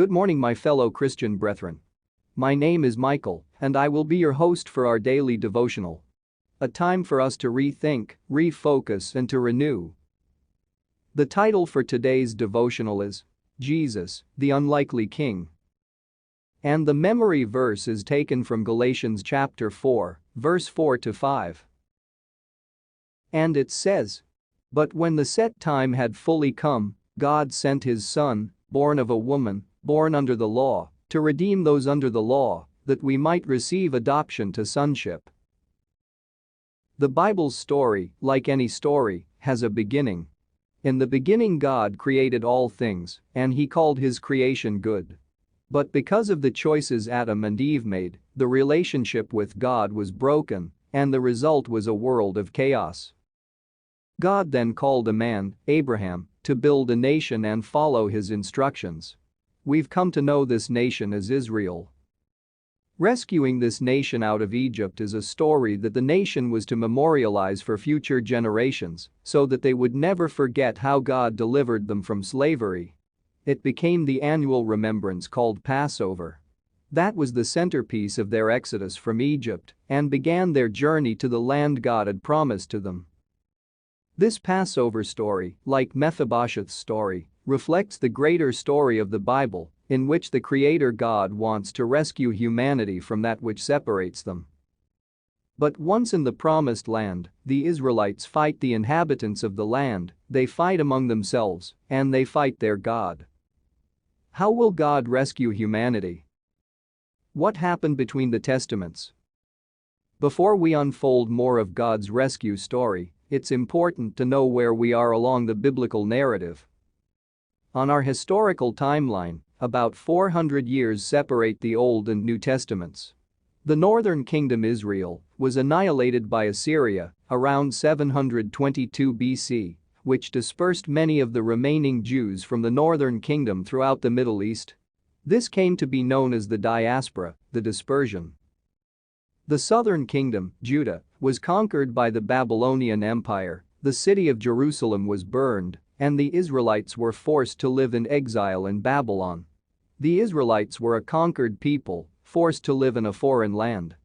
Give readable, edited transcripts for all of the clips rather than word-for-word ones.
Good morning, my fellow Christian brethren. My name is Michael, and I will be your host for our daily devotional. A time for us to rethink, refocus, and to renew. The title for today's devotional is Jesus, the Unlikely King. And the memory verse is taken from Galatians chapter 4, verse 4 to 5. And it says, "But when the set time had fully come, God sent his Son, born of a woman, born under the law, to redeem those under the law, that we might receive adoption to sonship." The Bible's story, like any story, has a beginning. In the beginning God created all things, and he called his creation good. But because of the choices Adam and Eve made, the relationship with God was broken, and the result was a world of chaos. God then called a man, Abraham, to build a nation and follow his instructions. We've come to know this nation as Israel. Rescuing this nation out of Egypt is a story that the nation was to memorialize for future generations so that they would never forget how God delivered them from slavery. It became the annual remembrance called Passover. That was the centerpiece of their exodus from Egypt and began their journey to the land God had promised to them. This Passover story, like Mephibosheth's story, reflects the greater story of the Bible, in which the Creator God wants to rescue humanity from that which separates them. But once in the promised land, the Israelites fight the inhabitants of the land, they fight among themselves, and they fight their God. How will God rescue humanity? What happened between the testaments? Before we unfold more of God's rescue story, it's important to know where we are along the biblical narrative. On our historical timeline, about 400 years separate the Old and New Testaments. The northern kingdom Israel was annihilated by Assyria around 722 BC, which dispersed many of the remaining Jews from the northern kingdom throughout the Middle East. This came to be known as the diaspora, the dispersion. The southern kingdom, Judah, was conquered by the Babylonian Empire, the city of Jerusalem was burned, and the Israelites were forced to live in exile in Babylon. The Israelites were a conquered people, forced to live in a foreign land.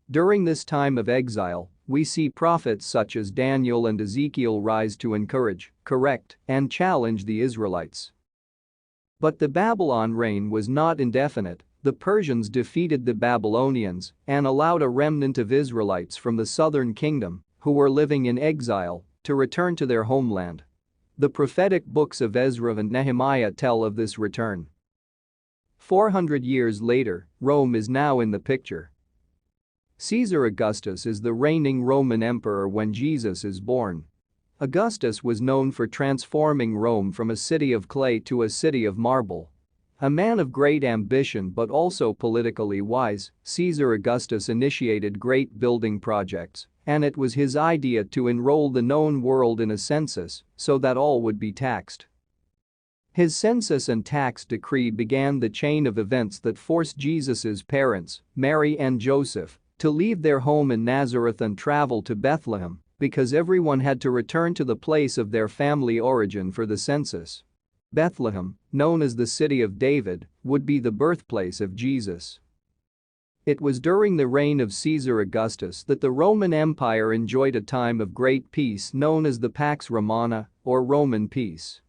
During this time of exile, we see prophets such as Daniel and Ezekiel rise to encourage, correct, and challenge the Israelites. But the Babylon reign was not indefinite. The Persians defeated the Babylonians and allowed a remnant of Israelites from the southern kingdom, who were living in exile, to return to their homeland. The prophetic books of Ezra and Nehemiah tell of this return. 400 years later, Rome is now in the picture. Caesar Augustus is the reigning Roman emperor when Jesus is born. Augustus was known for transforming Rome from a city of clay to a city of marble. A man of great ambition but also politically wise, Caesar Augustus initiated great building projects, and it was his idea to enroll the known world in a census so that all would be taxed. His census and tax decree began the chain of events that forced Jesus' parents, Mary and Joseph, to leave their home in Nazareth and travel to Bethlehem because everyone had to return to the place of their family origin for the census. Bethlehem, known as the city of David, would be the birthplace of Jesus. It was during the reign of Caesar Augustus that the Roman Empire enjoyed a time of great peace known as the Pax Romana, or Roman peace.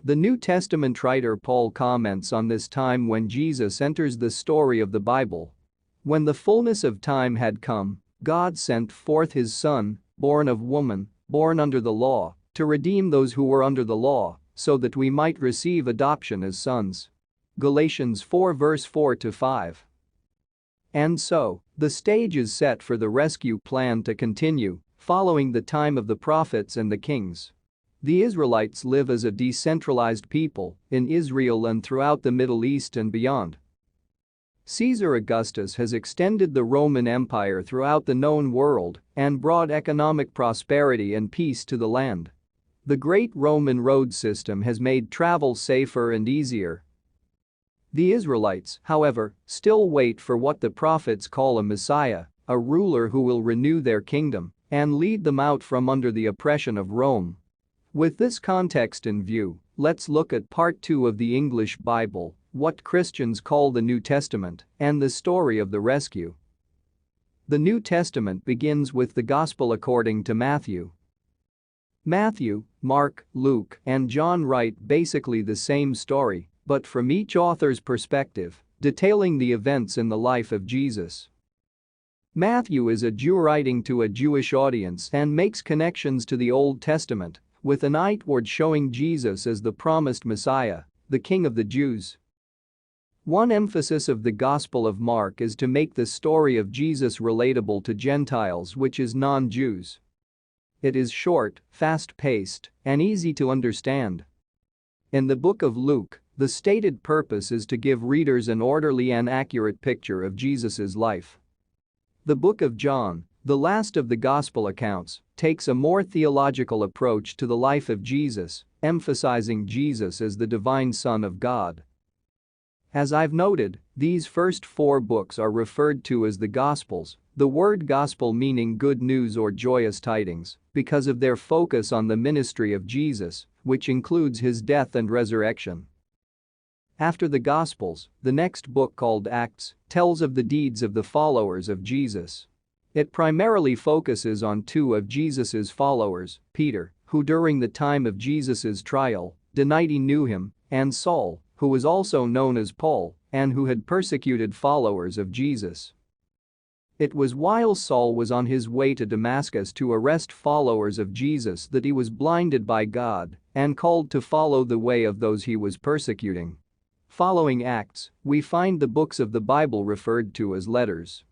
The New Testament writer Paul comments on this time when Jesus enters the story of the Bible. When the fullness of time had come, God sent forth his Son, born of woman, born under the law, to redeem those who were under the law, so that we might receive adoption as sons. Galatians 4 verse 4 to 5. And so, the stage is set for the rescue plan to continue, following the time of the prophets and the kings. The Israelites live as a decentralized people in Israel and throughout the Middle East and beyond. Caesar Augustus has extended the Roman Empire throughout the known world and brought economic prosperity and peace to the land. The great Roman road system has made travel safer and easier. The Israelites, however, still wait for what the prophets call a Messiah, a ruler who will renew their kingdom and lead them out from under the oppression of Rome. With this context in view, let's look at Part 2 of the English Bible, what Christians call the New Testament, and the story of the rescue. The New Testament begins with the Gospel according to Matthew. Matthew, Mark, Luke, and John write basically the same story, but from each author's perspective, detailing the events in the life of Jesus. Matthew is a Jew writing to a Jewish audience and makes connections to the Old Testament, with an eye toward showing Jesus as the promised Messiah, the King of the Jews. One emphasis of the Gospel of Mark is to make the story of Jesus relatable to Gentiles, which is non-Jews. It is short, fast-paced, and easy to understand. In the book of Luke, the stated purpose is to give readers an orderly and accurate picture of Jesus' life. The book of John, the last of the Gospel accounts, takes a more theological approach to the life of Jesus, emphasizing Jesus as the divine Son of God. As I've noted, these first 4 books are referred to as the Gospels, the word gospel meaning good news or joyous tidings, because of their focus on the ministry of Jesus, which includes his death and resurrection. After the Gospels, the next book called Acts tells of the deeds of the followers of Jesus. It primarily focuses on 2 of Jesus' followers, Peter, who during the time of Jesus' trial, denied he knew him, and Saul, who was also known as Paul, and who had persecuted followers of Jesus. It was while Saul was on his way to Damascus to arrest followers of Jesus that he was blinded by God and called to follow the way of those he was persecuting. Following Acts, we find the books of the Bible referred to as letters.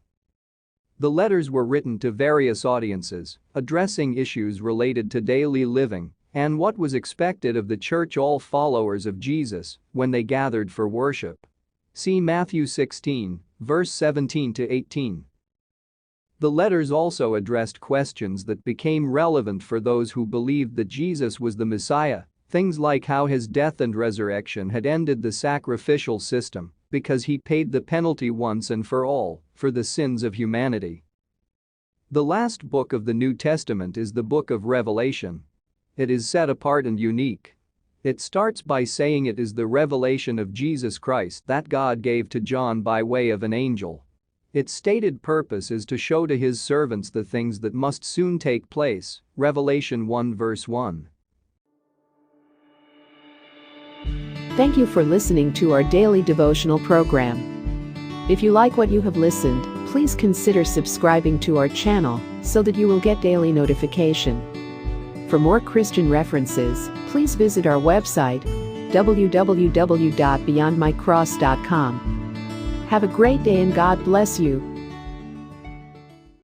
The letters were written to various audiences, addressing issues related to daily living and what was expected of the church, all followers of Jesus, when they gathered for worship. See Matthew 16, verse 17 to 18. The letters also addressed questions that became relevant for those who believed that Jesus was the Messiah, things like how his death and resurrection had ended the sacrificial system because he paid the penalty once and for all for the sins of humanity. The last book of the New Testament is the book of Revelation. It is set apart and unique. It starts by saying it is the revelation of Jesus Christ that God gave to John by way of an angel. Its stated purpose is to show to his servants the things that must soon take place, Revelation 1 verse 1. Thank you for listening to our daily devotional program. If you like what you have listened, please consider subscribing to our channel so that you will get daily notification. For more Christian references, please visit our website www.beyondmycross.com. Have a great day and God bless you.